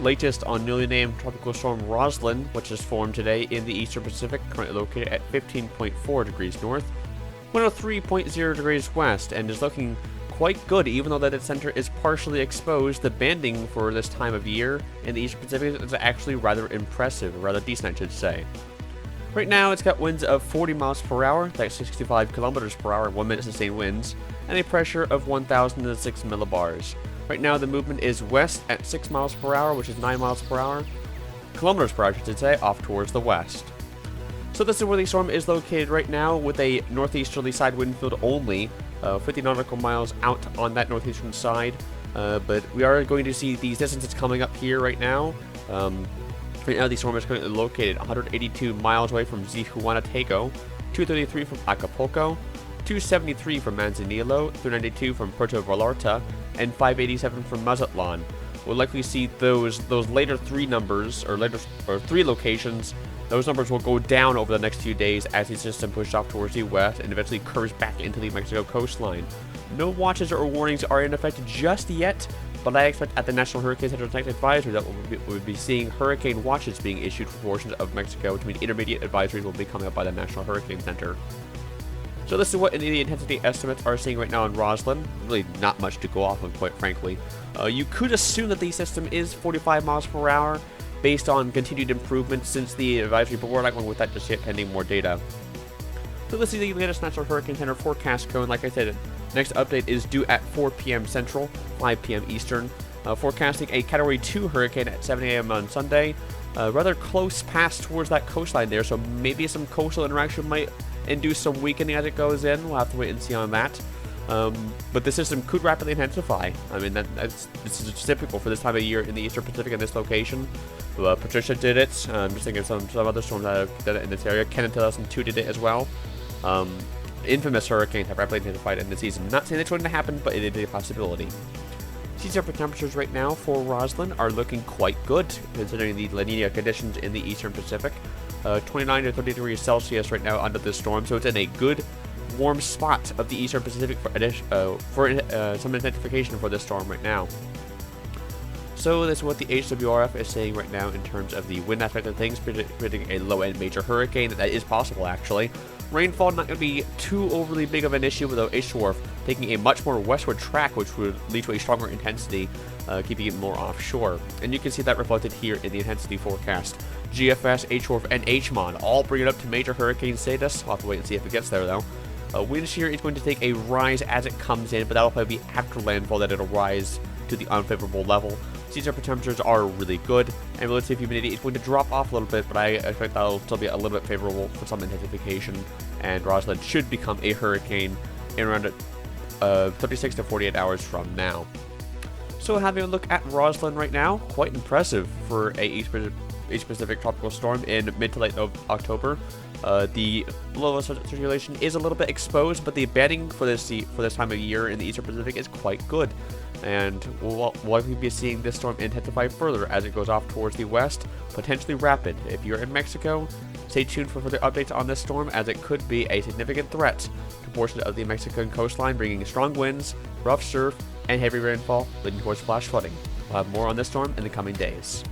latest on newly named Tropical Storm Roslyn, which has formed today in the eastern Pacific, currently located at 15.4 degrees north, 103.0 degrees west, and is looking quite good. Even though that its center is partially exposed, the banding for this time of year in the eastern Pacific is actually rather impressive, or rather decent I should say. Right now it's got winds of 40 miles per hour, that's 65 kilometers per hour, 1 minute sustained winds, and a pressure of 1006 millibars. Right now the movement is west at 6 miles per hour, which is 9 miles per hour, kilometers per hour I should say, off towards the west. So this is where the storm is located right now, with a northeasterly side wind field only, 50 nautical miles out on that northeastern side. But we are going to see these distances coming up here right now. Right now the storm is currently located 182 miles away from Zihuatanejo, 233 from Acapulco, 273 from Manzanillo, 392 from Puerto Vallarta, and 587 from Mazatlan. We'll likely see those later three numbers, or three locations. Those numbers will go down over the next few days as the system pushes off towards the west and eventually curves back into the Mexico coastline. No watches or warnings are in effect just yet, but I expect at the National Hurricane Center Detect Advisory that we'll be seeing hurricane watches being issued for portions of Mexico, which means intermediate advisories will be coming up by the National Hurricane Center. So this is what the intensity estimates are seeing right now in Roslyn. Really not much to go off of, quite frankly. You could assume that the system is 45 miles per hour based on continued improvement since the advisory, but we're not going with that just yet, pending more data. So this is the latest National Hurricane Center forecast code. Like I said, next update is due at 4 p.m. Central, 5 p.m. Eastern. Forecasting a Category 2 hurricane at 7 a.m. on Sunday. Rather close pass towards that coastline there, so maybe some coastal interaction might induce some weakening as it goes in. We'll have to wait and see on that. But the system could rapidly intensify. I mean, this is typical for this time of year in the Eastern Pacific in this location. Patricia did it. I'm just thinking of some other storms that have done it in this area. Ken in 2002 did it as well. Infamous hurricanes have rapidly intensified in the season. Not saying it's going to happen, but it is a possibility. Sea surface temperatures right now for Roslyn are looking quite good, considering the La Nina conditions in the Eastern Pacific. 29 to 30 degrees Celsius right now under this storm, so it's in a good warm spot of the Eastern Pacific for some intensification for this storm right now. So this is what the HWRF is saying right now in terms of the wind aspect of things, predicting a low-end major hurricane. That is possible, actually. Rainfall not going to be too overly big of an issue, with the HWRF taking a much more westward track, which would lead to a stronger intensity, keeping it more offshore. And you can see that reflected here in the intensity forecast. GFS, HWRF, and HMON all bring it up to major hurricane status. We'll have to wait and see if it gets there, though. Wind shear is going to take a rise as it comes in, but that'll probably be after landfall that it'll rise to the unfavorable level. Sea surface temperatures are really good, and relative humidity is going to drop off a little bit, but I expect that'll still be a little bit favorable for some intensification, and Roslyn should become a hurricane in around 36 to 48 hours from now. So having a look at Roslyn right now, quite impressive for a East Pacific tropical storm in mid to late October. The low circulation is a little bit exposed, but the bedding for this time of year in the Eastern Pacific is quite good, and we'll likely be seeing this storm intensify further as it goes off towards the west, potentially rapid. If you're in Mexico, stay tuned for further updates on this storm, as it could be a significant threat to portions of the Mexican coastline, bringing strong winds, rough surf, and heavy rainfall, leading towards flash flooding. We'll have more on this storm in the coming days.